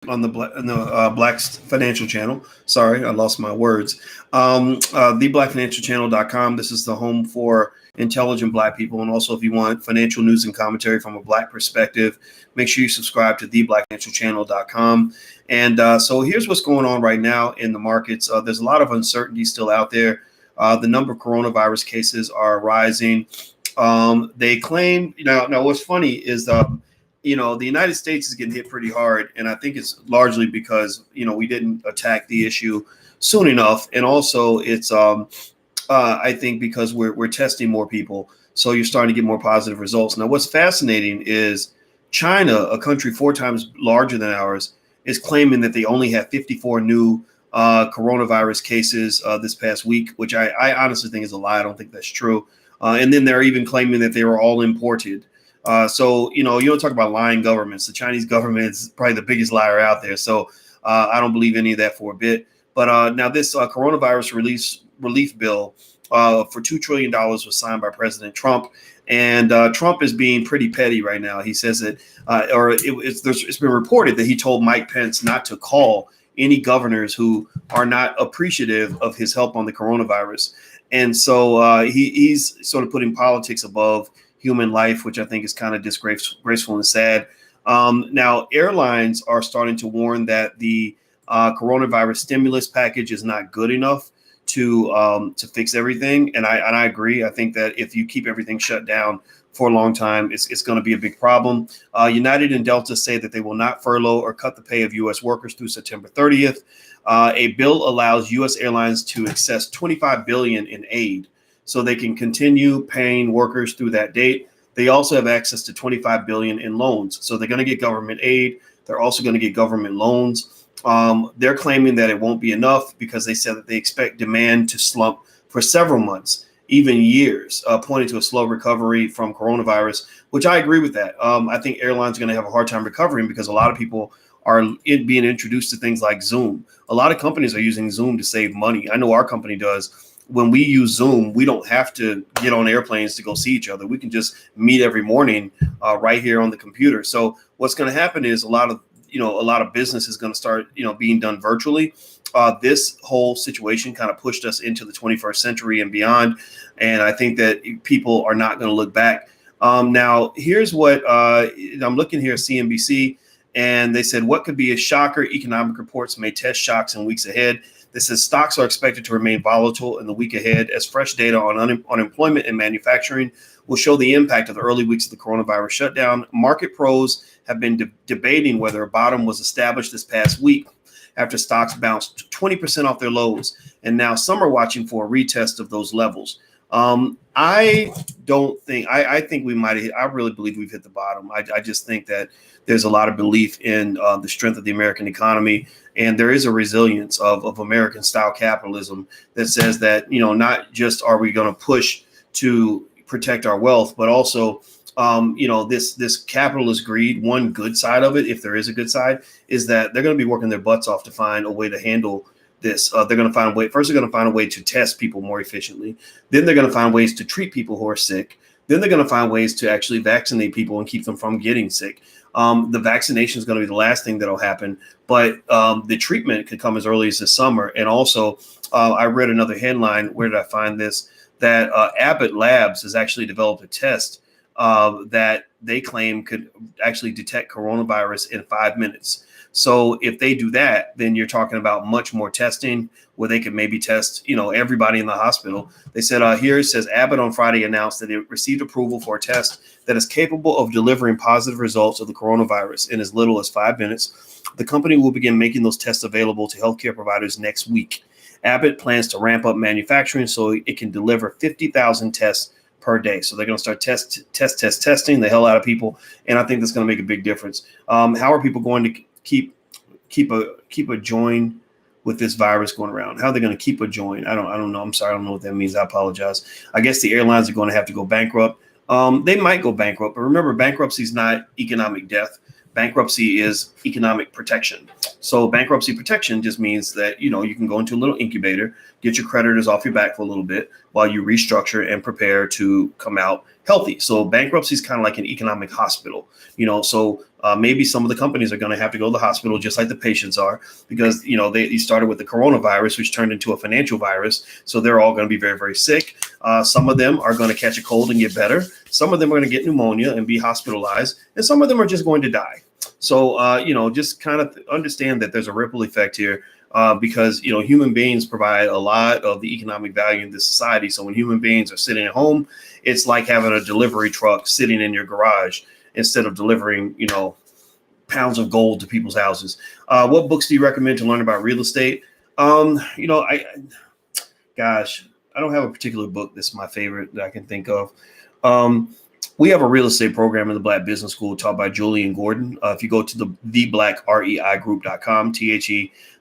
on the Black's Financial Channel. Sorry, I lost my words. TheBlackFinancialChannel.com. This is the home for intelligent Black people, and also if you want financial news and commentary from a Black perspective, make sure you subscribe to TheBlackFinancialChannel.com. And so here's what's going on right now in the markets. There's a lot of uncertainty still out there. The number of coronavirus cases are rising. They claim now. What's funny is the United States is getting hit pretty hard, and I think it's largely because we didn't attack the issue soon enough, and also it's I think because we're testing more people, so you're starting to get more positive results. Now, what's fascinating is China, a country 4 times larger than ours, is claiming that they only have 54 new coronavirus cases this past week, which I honestly think is a lie. I don't think that's true. And then they're even claiming that they were all imported. So you don't talk about lying governments. The Chinese government is probably the biggest liar out there. So I don't believe any of that for a bit. But now this coronavirus relief bill for $2 trillion was signed by President Trump. And Trump is being pretty petty right now. He says that, it's been reported that he told Mike Pence not to call any governors who are not appreciative of his help on the coronavirus. And so he's sort of putting politics above human life, which I think is kind of disgraceful and sad. Now, airlines are starting to warn that the coronavirus stimulus package is not good enough to fix everything. And I agree. I think that if you keep everything shut down for a long time, it's going to be a big problem. United and Delta say that they will not furlough or cut the pay of U.S. workers through September 30th. A bill allows U.S. airlines to access $25 billion in aid, so they can continue paying workers through that date. They also have access to $25 billion in loans. So they're going to get government aid. They're also going to get government loans. They're claiming that it won't be enough because they said that they expect demand to slump for several months, even years, pointing to a slow recovery from coronavirus, which I agree with that. I think airlines are going to have a hard time recovering because a lot of people are being introduced to things like Zoom. A lot of companies are using Zoom to save money. I know our company does. When we use Zoom, we don't have to get on airplanes to go see each other. We can just meet every morning right here on the computer. So what's going to happen is a lot of business is going to start, being done virtually. This whole situation kind of pushed us into the 21st century and beyond. And I think that people are not going to look back. Now, here's what I'm looking here at CNBC, and they said, what could be a shocker? Economic reports may test shocks in weeks ahead. This says stocks are expected to remain volatile in the week ahead as fresh data on unemployment and manufacturing will show the impact of the early weeks of the coronavirus shutdown. Market pros have been debating whether a bottom was established this past week after stocks bounced 20% off their lows. And now some are watching for a retest of those levels. I think we might have I really believe we've hit the bottom. I just think that there's a lot of belief in the strength of the American economy. And there is a resilience of American style capitalism that says that, not just are we going to push to protect our wealth, but also, this capitalist greed, one good side of it, if there is a good side, is that they're going to be working their butts off to find a way to handle this. They're going to find a way. First, they're going to find a way to test people more efficiently. Then they're going to find ways to treat people who are sick. Then they're going to find ways to actually vaccinate people and keep them from getting sick. The vaccination is going to be the last thing that'll happen, but the treatment could come as early as this summer. And also, I read another headline. Where did I find this? That Abbott Labs has actually developed a test that they claim could actually detect coronavirus in 5 minutes. So if they do that, then you're talking about much more testing where they could maybe test, everybody in the hospital. They said here it says Abbott on Friday announced that it received approval for a test that is capable of delivering positive results of the coronavirus in as little as 5 minutes. The company will begin making those tests available to healthcare providers next week. Abbott plans to ramp up manufacturing so it can deliver 50,000 tests per day. So they're going to start testing the hell out of people. And I think that's going to make a big difference. How are people going to keep a join with this virus going around? How are they going to keep a join? I don't know. I'm sorry. I don't know what that means. I apologize. I guess the airlines are going to have to go bankrupt. They might go bankrupt, but remember, bankruptcy is not economic death. Bankruptcy is economic protection. So bankruptcy protection just means that, you can go into a little incubator, get your creditors off your back for a little bit, while you restructure and prepare to come out healthy. So bankruptcy is kind of like an economic hospital, so maybe some of the companies are going to have to go to the hospital just like the patients are, because, you started with the coronavirus, which turned into a financial virus. So they're all going to be very, very sick. Some of them are going to catch a cold and get better. Some of them are going to get pneumonia and be hospitalized. And some of them are just going to die. So, just kind of understand that there's a ripple effect here. Because, human beings provide a lot of the economic value in this society. So when human beings are sitting at home, it's like having a delivery truck sitting in your garage instead of delivering, pounds of gold to people's houses. What books do you recommend to learn about real estate? I don't have a particular book that's my favorite that I can think of. We have a real estate program in the Black Business School taught by Julian Gordon. If you go to theblackreigroup.com,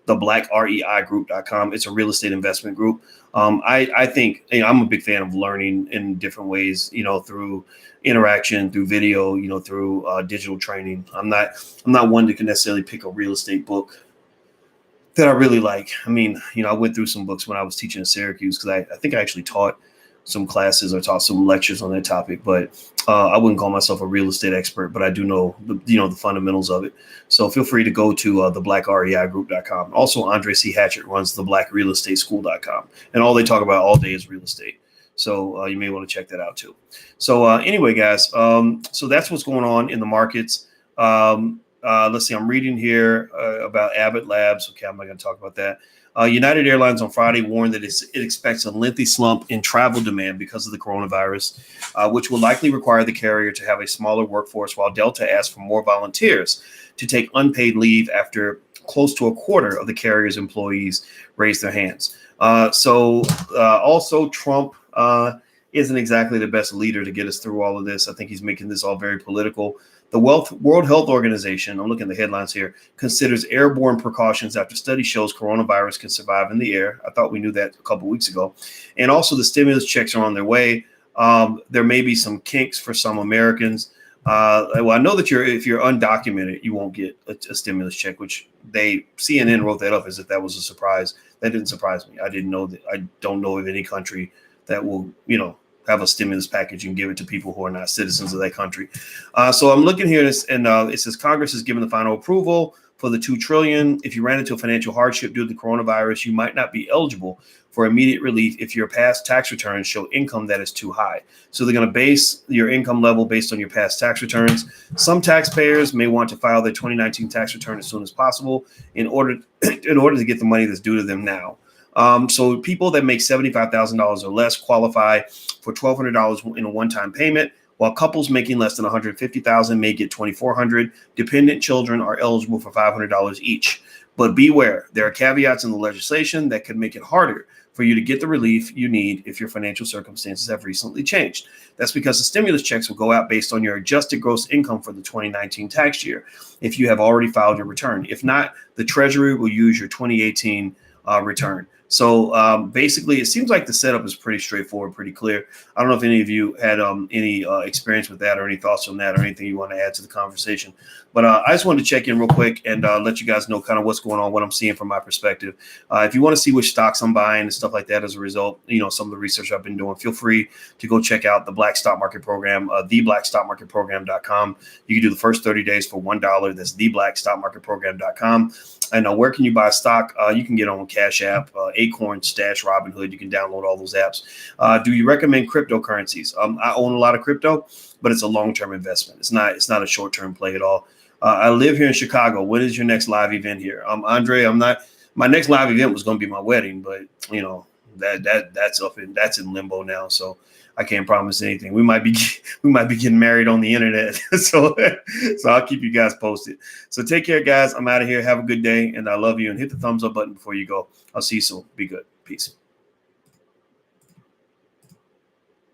theblackreigroup.com, it's a real estate investment group. I think I'm a big fan of learning in different ways, through interaction, through video, through digital training. I'm not one that can necessarily pick a real estate book that I really like. I mean, I went through some books when I was teaching in Syracuse, because I think I actually taught some classes or taught some lectures on that topic, but I wouldn't call myself a real estate expert, but I do know the fundamentals of it. So feel free to go to theblackreigroup.com. Also, Andre C. Hatchett runs theblackrealestateschool.com, and all they talk about all day is real estate. So you may want to check that out too. So anyway, guys, so that's what's going on in the markets. Let's see, I'm reading here about Abbott Labs. Okay, I'm not going to talk about that. United Airlines on Friday warned that it expects a lengthy slump in travel demand because of the coronavirus, which will likely require the carrier to have a smaller workforce, while Delta asked for more volunteers to take unpaid leave after close to a quarter of the carrier's employees raised their hands. Also, Trump isn't exactly the best leader to get us through all of this. I think he's making this all very political. The World Health Organization, I'm looking at the headlines here, considers airborne precautions after study shows coronavirus can survive in the air. I thought we knew that a couple of weeks ago. And also the stimulus checks are on their way. There may be some kinks for some Americans. Well, I know that if you're undocumented, you won't get a stimulus check, which CNN wrote that up as if that was a surprise. That didn't surprise me. I didn't know that. I don't know of any country that will, have a stimulus package and give it to people who are not citizens of that country. So I'm looking here, and it says Congress has given the final approval for the $2 trillion. If you ran into a financial hardship due to the coronavirus, you might not be eligible for immediate relief if your past tax returns show income that is too high. So they're going to base your income level based on your past tax returns. Some taxpayers may want to file their 2019 tax return as soon as possible in order to get the money that's due to them now. So people that make $75,000 or less qualify for $1,200 in a one-time payment, while couples making less than $150,000 may get $2,400. Dependent children are eligible for $500 each. But beware, there are caveats in the legislation that could make it harder for you to get the relief you need if your financial circumstances have recently changed. That's because the stimulus checks will go out based on your adjusted gross income for the 2019 tax year, if you have already filed your return. If not, the Treasury will use your 2018 return. So basically, it seems like the setup is pretty straightforward, pretty clear. I don't know if any of you had any experience with that or any thoughts on that or anything you want to add to the conversation. But I just wanted to check in real quick and let you guys know kind of what's going on, what I'm seeing from my perspective. If you want to see which stocks I'm buying and stuff like that as a result, some of the research I've been doing, feel free to go check out the Black Stock Market Program, theblackstockmarketprogram.com. You can do the first 30 days for $1. That's theblackstockmarketprogram.com. And where can you buy stock? You can get on Cash App, Acorn, Stash, Robinhood. You can download all those apps. Do you recommend cryptocurrencies? I own a lot of crypto, but it's a long-term investment. It's not a short-term play at all. I live here in Chicago. When is your next live event here? Andre, my next live event was going to be my wedding, but that's in limbo now. So I can't promise anything. We might be getting married on the internet. so I'll keep you guys posted. So take care, guys. I'm out of here. Have a good day. And I love you. And hit the thumbs up button before you go. I'll see you soon. Be good. Peace.